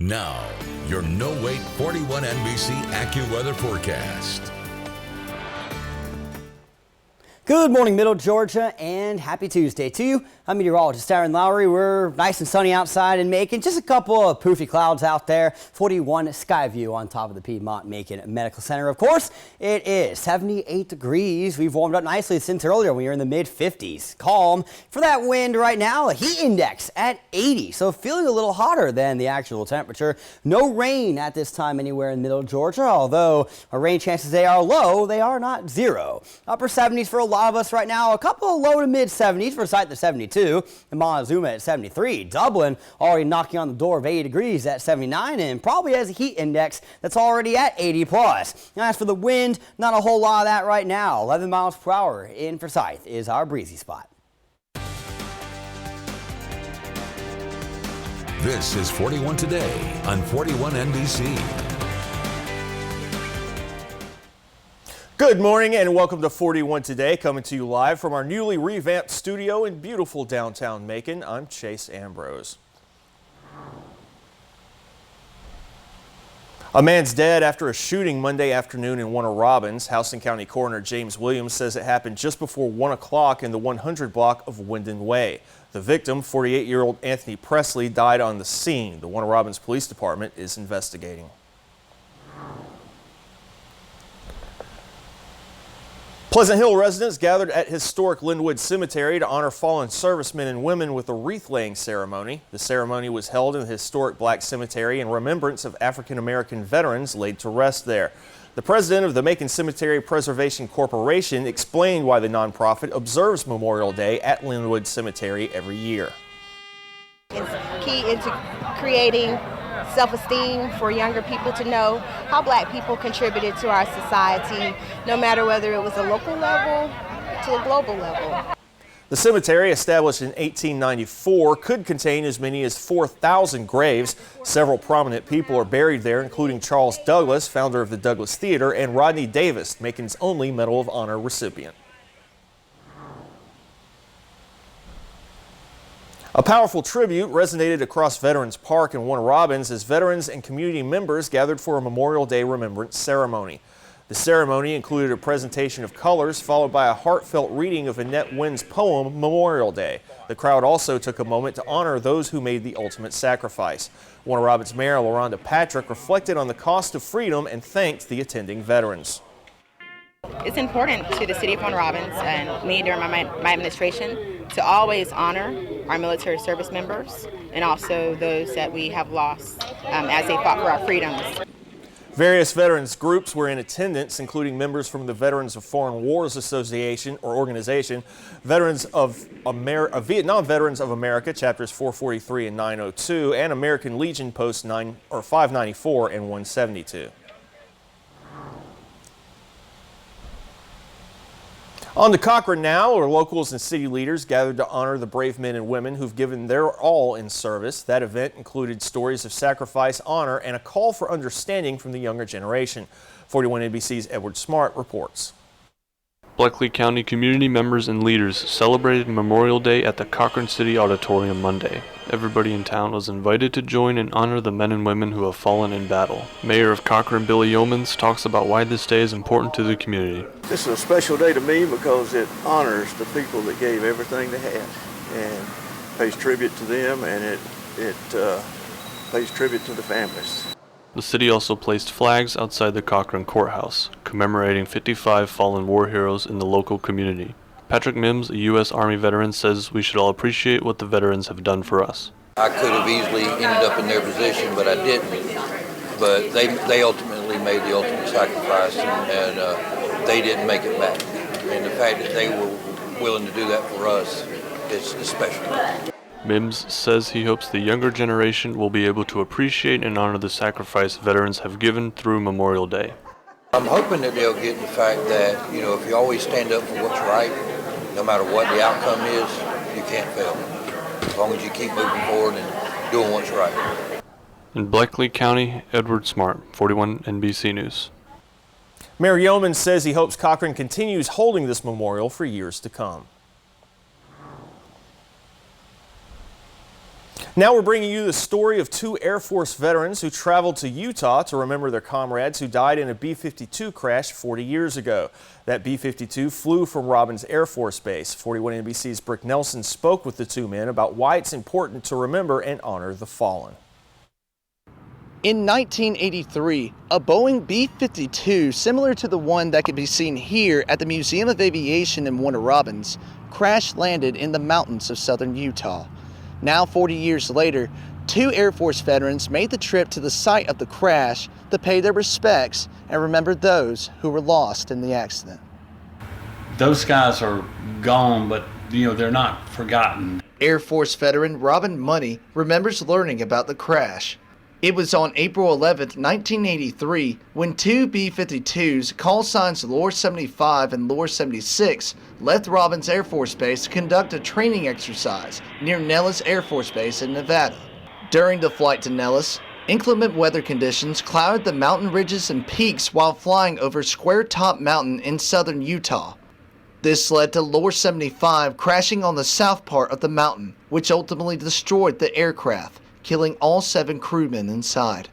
Now, your no-wait 41 NBC AccuWeather forecast. Good morning, Middle Georgia, and happy Tuesday to you. I'm meteorologist Aaron Lowry. We're nice and sunny outside in Macon. Just a couple of poofy clouds out there. 41 sky view on top of the Piedmont Macon Medical Center. Of course, it is 78 degrees. We've warmed up nicely since earlier. We were in the mid-50s. Calm for that wind right now. A heat index at 80, so feeling a little hotter than the actual temperature. No rain at this time anywhere in Middle Georgia, although our rain chances, they are low. They are not zero. Upper 70s for a lot of us right now. A couple of low to mid 70s for site to 72. And Montezuma at 73. Dublin already knocking on the door of 80 degrees at 79 and probably has a heat index that's already at 80 plus. Now, as for the wind, not a whole lot of that right now. 11 miles per hour in Forsyth is our breezy spot. This is 41 Today on 41 NBC. Good morning and welcome to 41 Today, coming to you live from our newly revamped studio in beautiful downtown Macon. I'm Chase Ambrose. A man's dead after a shooting Monday afternoon in Warner Robins. Houston County Coroner James Williams says it happened just before 1 o'clock in the 100 block of Wyndon Way. The victim, 48-year-old Anthony Presley, died on the scene. The Warner Robins Police Department is investigating. Pleasant Hill residents gathered at historic Linwood Cemetery to honor fallen servicemen and women with a wreath-laying ceremony. The ceremony was held in the historic Black Cemetery in remembrance of African-American veterans laid to rest there. The president of the Macon Cemetery Preservation Corporation explained why the nonprofit observes Memorial Day at Linwood Cemetery every year. It's key into creating self-esteem for younger people to know how Black people contributed to our society, no matter whether it was a local level to a global level. The cemetery, established in 1894, could contain as many as 4,000 graves. Several prominent people are buried there, including Charles Douglas, founder of the Douglas Theater, and Rodney Davis, Macon's only Medal of Honor recipient. A powerful tribute resonated across Veterans Park in Warner Robins as veterans and community members gathered for a Memorial Day remembrance ceremony. The ceremony included a presentation of colors followed by a heartfelt reading of Annette Wynn's poem, Memorial Day. The crowd also took a moment to honor those who made the ultimate sacrifice. Warner Robins Mayor LaRonda Patrick reflected on the cost of freedom and thanked the attending veterans. It's important to the city of Warner Robins and me during my administration to always honor our military service members and also those that we have lost as they fought for our freedoms. Various veterans groups were in attendance, including members from the Veterans of Foreign Wars Association or organization, Veterans of Vietnam Veterans of America, chapters 443 and 902, and American Legion posts 594 and 172. On to Cochran now, where locals and city leaders gathered to honor the brave men and women who've given their all in service. That event included stories of sacrifice, honor, and a call for understanding from the younger generation. 41 NBC's Edward Smart reports. Bleckley County community members and leaders celebrated Memorial Day at the Cochran City Auditorium Monday. Everybody in town was invited to join and honor the men and women who have fallen in battle. Mayor of Cochran, Billy Yeomans, talks about why this day is important to the community. This is a special day to me because it honors the people that gave everything they had and pays tribute to them, and it pays tribute to the families. The city also placed flags outside the Cochran Courthouse, commemorating 55 fallen war heroes in the local community. Patrick Mims, a U.S. Army veteran, says we should all appreciate what the veterans have done for us. I could have easily ended up in their position, but I didn't. But they ultimately made the ultimate sacrifice, and they didn't make it back. And the fact that they were willing to do that for us is special. Mims says he hopes the younger generation will be able to appreciate and honor the sacrifice veterans have given through Memorial Day. I'm hoping that they'll get the fact that, if you always stand up for what's right, no matter what the outcome is, you can't fail. As long as you keep moving forward and doing what's right. In Bleckley County, Edward Smart, 41 NBC News. Mayor Yeomans says he hopes Cochran continues holding this memorial for years to come. Now we're bringing you the story of two Air Force veterans who traveled to Utah to remember their comrades who died in a B-52 crash 40 years ago. That B-52 flew from Robins Air Force Base. 41 NBC's Brick Nelson spoke with the two men about why it's important to remember and honor the fallen. In 1983, a Boeing B-52, similar to the one that can be seen here at the Museum of Aviation in Warner Robins, crash-landed in the mountains of southern Utah. Now, 40 years later, two Air Force veterans made the trip to the site of the crash to pay their respects and remember those who were lost in the accident. Those guys are gone, but they're not forgotten. Air Force veteran Robin Money remembers learning about the crash. It was on April 11, 1983, when two B-52s, call signs Lure 75 and Lure 76, left Robins Air Force Base to conduct a training exercise near Nellis Air Force Base in Nevada. During the flight to Nellis, inclement weather conditions clouded the mountain ridges and peaks while flying over Square Top Mountain in southern Utah. This led to Lure 75 crashing on the south part of the mountain, which ultimately destroyed the aircraft, killing all 7 crewmen inside.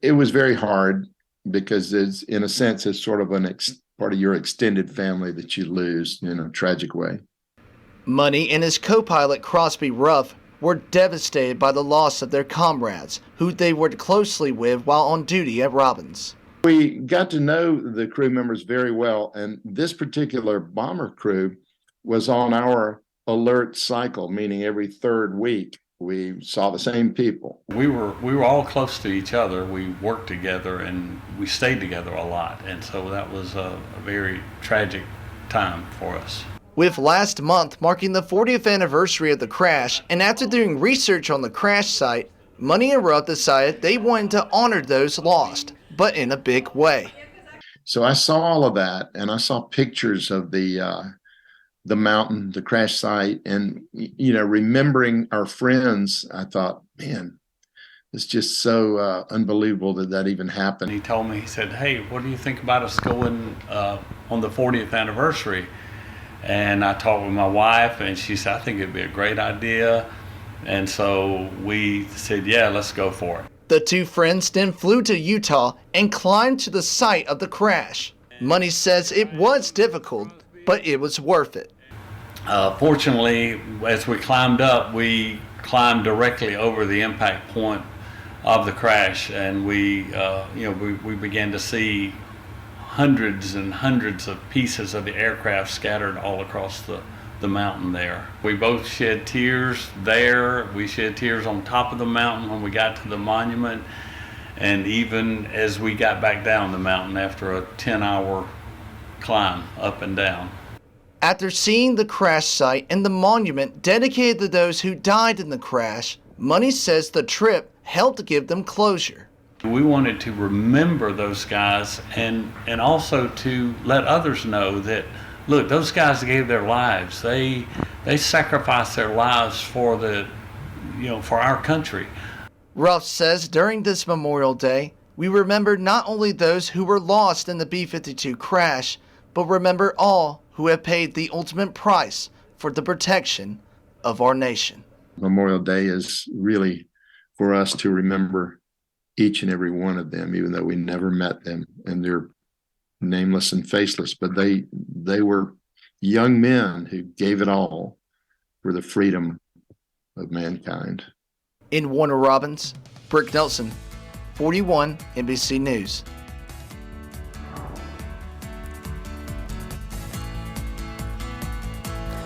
It was very hard because it's, in a sense, it's sort of part of your extended family that you lose in a tragic way. Money and his co-pilot Crosby Ruff were devastated by the loss of their comrades, who they worked closely with while on duty at Robins. We got to know the crew members very well, and this particular bomber crew was on our alert cycle, meaning every 3rd week. We saw the same people. We were all close to each other. We worked together and we stayed together a lot. And so that was a very tragic time for us. With last month marking the 40th anniversary of the crash, and after doing research on the crash site, Money and Ruff decided they wanted to honor those lost, but in a big way. So I saw all of that, and I saw pictures of the mountain, the crash site, and remembering our friends, I thought, man, it's just so unbelievable that even happened. He told me, he said, hey, what do you think about us going on the 40th anniversary? And I talked with my wife, and she said, I think it'd be a great idea. And so we said, yeah, let's go for it. The two friends then flew to Utah and climbed to the site of the crash. Money says it was difficult, but it was worth it. Fortunately, as we climbed up, we climbed directly over the impact point of the crash, and we began to see hundreds and hundreds of pieces of the aircraft scattered all across the mountain there. We both shed tears there. We shed tears on top of the mountain when we got to the monument, and even as we got back down the mountain after a 10-hour climb up and down. After seeing the crash site and the monument dedicated to those who died in the crash, Money says the trip helped give them closure. We wanted to remember those guys and also to let others know that, look, those guys gave their lives. They sacrificed their lives for for our country. Ruff says during this Memorial Day, we remember not only those who were lost in the B-52 crash, but remember all who have paid the ultimate price for the protection of our nation. Memorial Day is really for us to remember each and every one of them, even though we never met them, and they're nameless and faceless, but they were young men who gave it all for the freedom of mankind. In Warner Robins, Brick Nelson, 41 NBC News.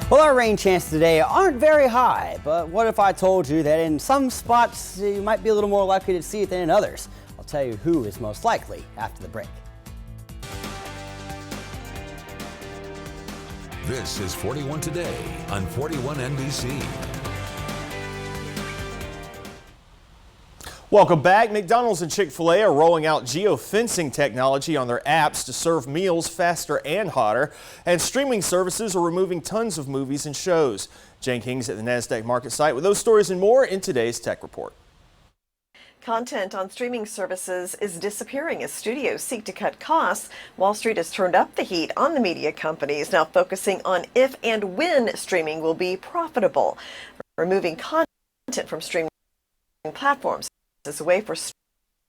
Well, our rain chances today aren't very high, but what if I told you that in some spots you might be a little more likely to see it than in others? I'll tell you who is most likely after the break. This is 41 Today on 41 NBC. Welcome back. McDonald's and Chick-fil-A are rolling out geofencing technology on their apps to serve meals faster and hotter, and streaming services are removing tons of movies and shows. Jen King's at the NASDAQ market site with those stories and more in today's Tech Report. Content on streaming services is disappearing as studios seek to cut costs. Wall Street has turned up the heat on the media companies, now focusing on if and when streaming will be profitable. Removing content from streaming platforms as a way for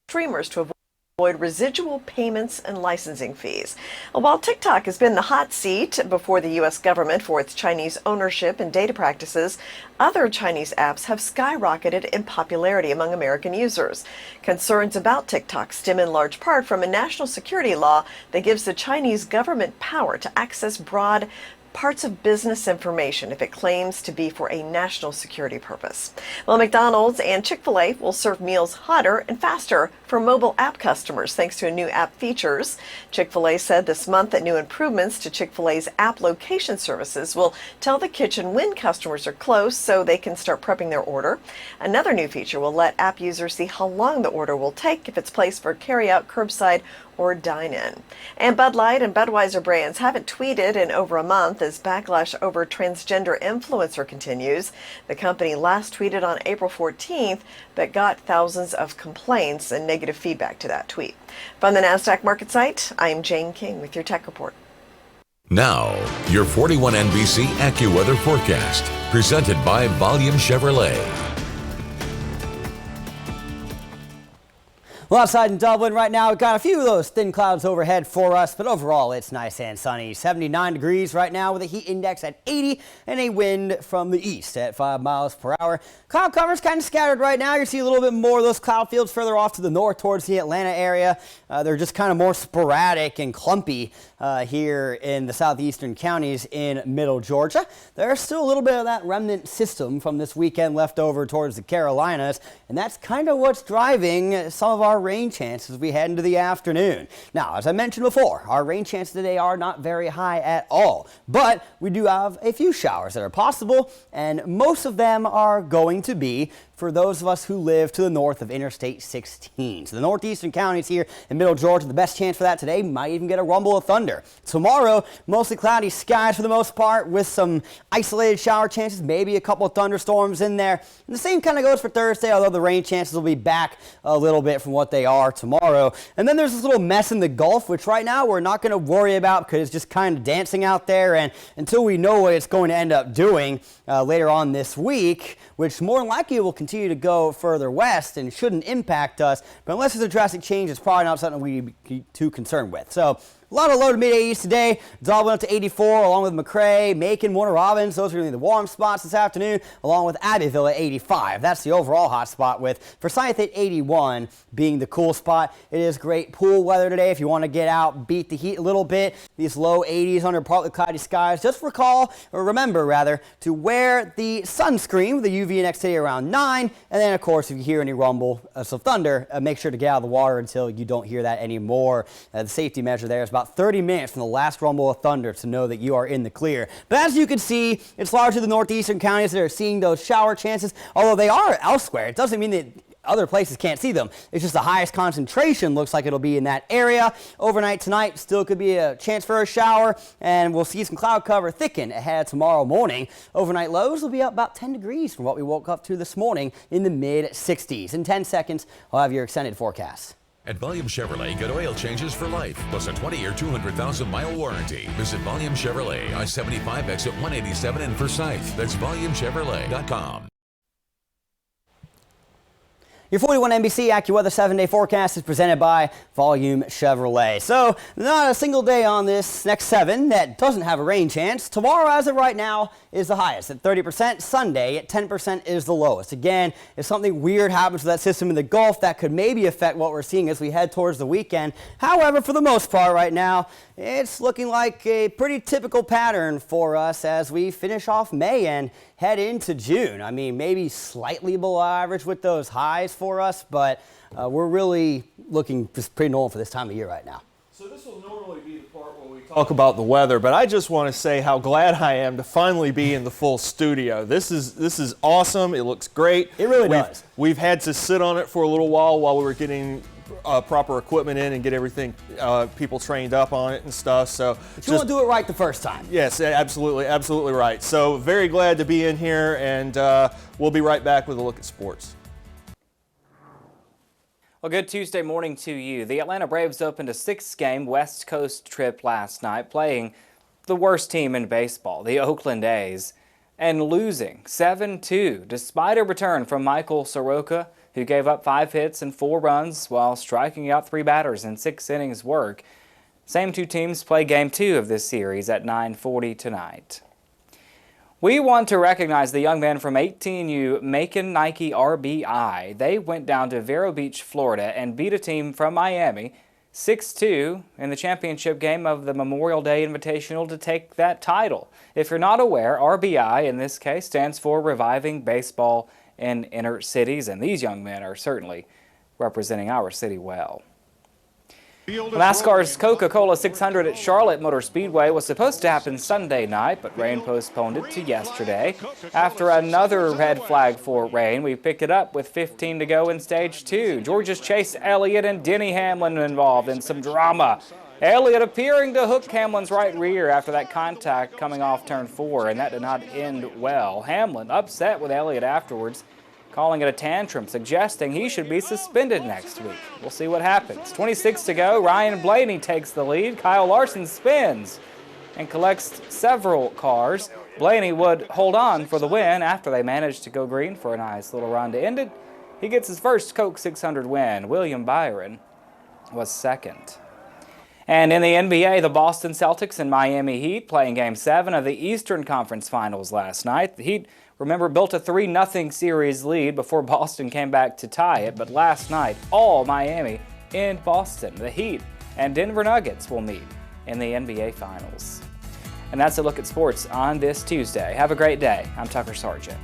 streamers to avoid residual payments and licensing fees. While TikTok has been the hot seat before the U.S. government for its Chinese ownership and data practices, other Chinese apps have skyrocketed in popularity among American users. Concerns about TikTok stem in large part from a national security law that gives the Chinese government power to access broad parts of business information if it claims to be for a national security purpose. Well, McDonald's and Chick-fil-A will serve meals hotter and faster for mobile app customers thanks to new app features. Chick-fil-A said this month that new improvements to Chick-fil-A's app location services will tell the kitchen when customers are close so they can start prepping their order. Another new feature will let app users see how long the order will take if it's placed for carry-out, curbside, or dine-in. And Bud Light and Budweiser brands haven't tweeted in over a month as backlash over transgender influencer continues. The company last tweeted on April 14th, but got thousands of complaints and negative feedback to that tweet. From the NASDAQ market site, I'm Jane King with your tech report. Now, your 41 NBC AccuWeather forecast, presented by Volume Chevrolet. Well, outside in Dublin right now, we've got a few of those thin clouds overhead for us, but overall it's nice and sunny. 79 degrees right now with a heat index at 80 and a wind from the east at 5 miles per hour. Cloud cover's kind of scattered right now. You see a little bit more of those cloud fields further off to the north towards the Atlanta area. They're just kind of more sporadic and clumpy here in the southeastern counties in middle Georgia. There's still a little bit of that remnant system from this weekend left over towards the Carolinas, and that's kind of what's driving some of our rain chances as we head into the afternoon. Now, as I mentioned before, our rain chances today are not very high at all, but we do have a few showers that are possible, and most of them are going to be for those of us who live to the north of Interstate 16. So the northeastern counties here in middle Georgia, the best chance for that today might even get a rumble of thunder. Tomorrow, mostly cloudy skies for the most part with some isolated shower chances, maybe a couple of thunderstorms in there. And the same kind of goes for Thursday, although the rain chances will be back a little bit from what they are tomorrow. And then there's this little mess in the Gulf, which right now we're not going to worry about because it's just kind of dancing out there. And until we know what it's going to end up doing later on this week, which more than likely will continue to go further west and shouldn't impact us. But unless there's a drastic change, it's probably not something we'd be too concerned with. So a lot of low to mid 80s today. Dublin up to 84 along with McRae, Macon, Warner Robins. Those are really the warm spots this afternoon, along with Abbeville at 85. That's the overall hot spot, with Forsyth at 81 being the cool spot. It is great pool weather today if you want to get out, beat the heat a little bit. These low 80s under partly cloudy skies. Just remember to wear the sunscreen with the UV index today around 9. And then, of course, if you hear any rumble of thunder, make sure to get out of the water until you don't hear that anymore. The safety measure there is about 30 minutes from the last rumble of thunder to know that you are in the clear. But as you can see, it's largely the northeastern counties that are seeing those shower chances, although they are elsewhere. It doesn't mean that other places can't see them. It's just the highest concentration looks like it'll be in that area. Overnight tonight still could be a chance for a shower, and we'll see some cloud cover thicken ahead tomorrow morning. Overnight lows will be up about 10 degrees from what we woke up to this morning in the mid 60s. In 10 seconds, I'll have your extended forecast. At Volume Chevrolet, get oil changes for life, plus a 20-year, 200,000-mile warranty. Visit Volume Chevrolet, I-75 exit 187 in Forsyth. That's VolumeChevrolet.com. Your 41 NBC AccuWeather 7-day forecast is presented by Volume Chevrolet. So, not a single day on this next 7 that doesn't have a rain chance. Tomorrow, as of right now, is the highest at 30%. Sunday at 10% is the lowest. Again, if something weird happens to that system in the Gulf, that could maybe affect what we're seeing as we head towards the weekend. However, for the most part right now, it's looking like a pretty typical pattern for us as we finish off May and head into June. I mean, maybe slightly below average with those highs for us, but we're really looking just pretty normal for this time of year right now. So this will normally be the part where we talk about the weather, but I just want to say how glad I am to finally be in the full studio. This is awesome. It looks great. It really does. We've had to sit on it for a little while we were getting proper equipment in and get everything, people trained up on it and stuff. So but you want to do it right the first time. Yes, absolutely right. So very glad to be in here, and we'll be right back with a look at sports. Well, good Tuesday morning to you. The Atlanta Braves opened a 6-game West Coast trip last night, playing the worst team in baseball, the Oakland A's. and losing 7-2 despite a return from Michael Soroka, who gave up 5 hits and 4 runs while striking out 3 batters in 6 innings work. Same 2 teams play Game 2 of this series at 9:40 tonight. We want to recognize the young men from 18U Macon Nike RBI. They went down to Vero Beach, Florida, and beat a team from Miami 6-2 in the championship game of the Memorial Day Invitational to take that title. If you're not aware, RBI in this case stands for Reviving Baseball in Inner Cities, and these young men are certainly representing our city well. NASCAR's Coca-Cola 600 at Charlotte Motor Speedway was supposed to happen Sunday night, but rain postponed it to yesterday. After another red flag for rain, we picked it up with 15 to go in Stage 2. Georgia's Chase Elliott and Denny Hamlin involved in some drama. Elliott appearing to hook Hamlin's right rear after that contact coming off turn 4, and that did not end well. Hamlin upset with Elliott afterwards, calling it a tantrum, suggesting he should be suspended next week. We'll see what happens. 26 to go. Ryan Blaney takes the lead. Kyle Larson spins and collects several cars. Blaney would hold on for the win after they managed to go green for a nice little run to end it. He gets his first Coke 600 win. William Byron was second. And in the NBA, the Boston Celtics and Miami Heat playing Game 7 of the Eastern Conference Finals last night. The Heat, remember, built a 3-0 series lead before Boston came back to tie it, but last night, all Miami in Boston. The Heat and Denver Nuggets will meet in the NBA Finals. And that's a look at sports on this Tuesday. Have a great day. I'm Tucker Sargent.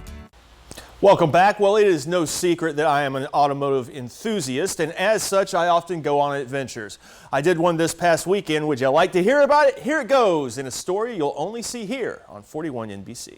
Welcome back. Well, it is no secret that I am an automotive enthusiast, and as such, I often go on adventures. I did one this past weekend. Would you like to hear about it? Here it goes in a story you'll only see here on 41 NBC.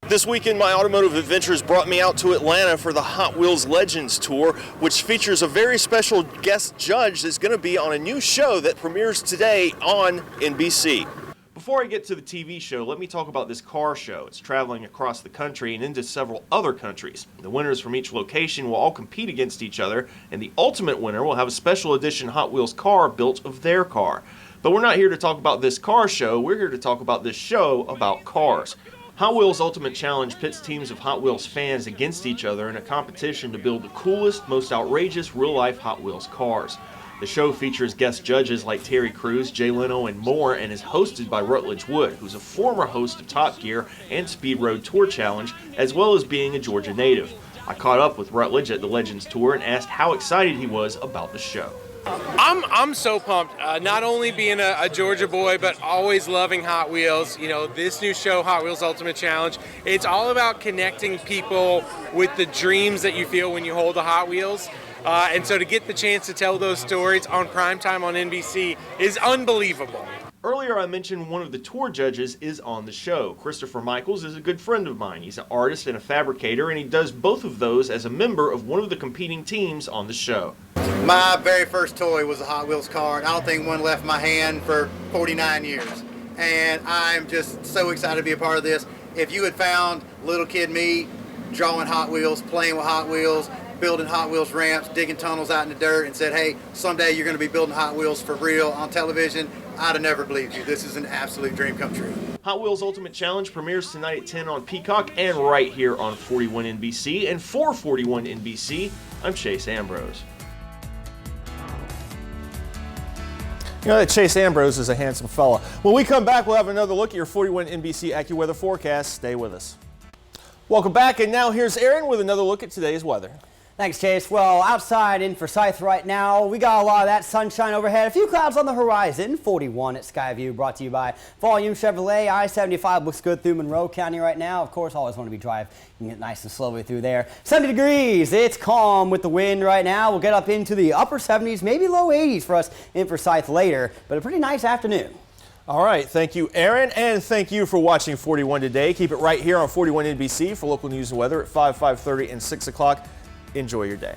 This weekend, my automotive adventures brought me out to Atlanta for the Hot Wheels Legends Tour, which features a very special guest judge that's going to be on a new show that premieres today on NBC. Before I get to the TV show, let me talk about this car show. It's traveling across the country and into several other countries. The winners from each location will all compete against each other, and the ultimate winner will have a special edition Hot Wheels car built of their car. But we're not here to talk about this car show, we're here to talk about this show about cars. Hot Wheels Ultimate Challenge pits teams of Hot Wheels fans against each other in a competition to build the coolest, most outrageous real-life Hot Wheels cars. The show features guest judges like Terry Crews, Jay Leno, and more, and is hosted by Rutledge Wood, who's a former host of Top Gear and Speed Road Tour Challenge, as well as being a Georgia native. I caught up with Rutledge at the Legends Tour and asked how excited he was about the show. I'm so pumped, not only being a Georgia boy, but always loving Hot Wheels. You know, this new show, Hot Wheels Ultimate Challenge, it's all about connecting people with the dreams that you feel when you hold the Hot Wheels. And so to get the chance to tell those stories on primetime on NBC is unbelievable. Earlier I mentioned one of the tour judges is on the show. Christopher Michaels is a good friend of mine. He's an artist and a fabricator, and he does both of those as a member of one of the competing teams on the show. My very first toy was a Hot Wheels car, and I don't think one left my hand for 49 years. And I'm just so excited to be a part of this. If you had found little kid me drawing Hot Wheels, playing with Hot Wheels, building Hot Wheels ramps, digging tunnels out in the dirt, and said, hey, someday you're going to be building Hot Wheels for real on television, I'd have never believed you. This is an absolute dream come true. Hot Wheels Ultimate Challenge premieres tonight at 10 on Peacock and right here on 41 NBC. And for 41 NBC, I'm Chase Ambrose. You know that Chase Ambrose is a handsome fella. When we come back, we'll have another look at your 41 NBC AccuWeather forecast. Stay with us. Welcome back, and now here's Aaron with another look at today's weather. Thanks, Chase. Well, outside in Forsyth right now, we got a lot of that sunshine overhead. A few clouds on the horizon. 41 at Skyview, brought to you by Volume Chevrolet. I-75 looks good through Monroe County right now. Of course, always want to be drive. You can get nice and slowly through there. 70 degrees. It's calm with the wind right now. We'll get up into the upper 70s, maybe low 80s for us in Forsyth later, but a pretty nice afternoon. All right, thank you, Aaron, and thank you for watching 41 Today. Keep it right here on 41 NBC for local news and weather at 5, 5:30, and 6 o'clock. Enjoy your day.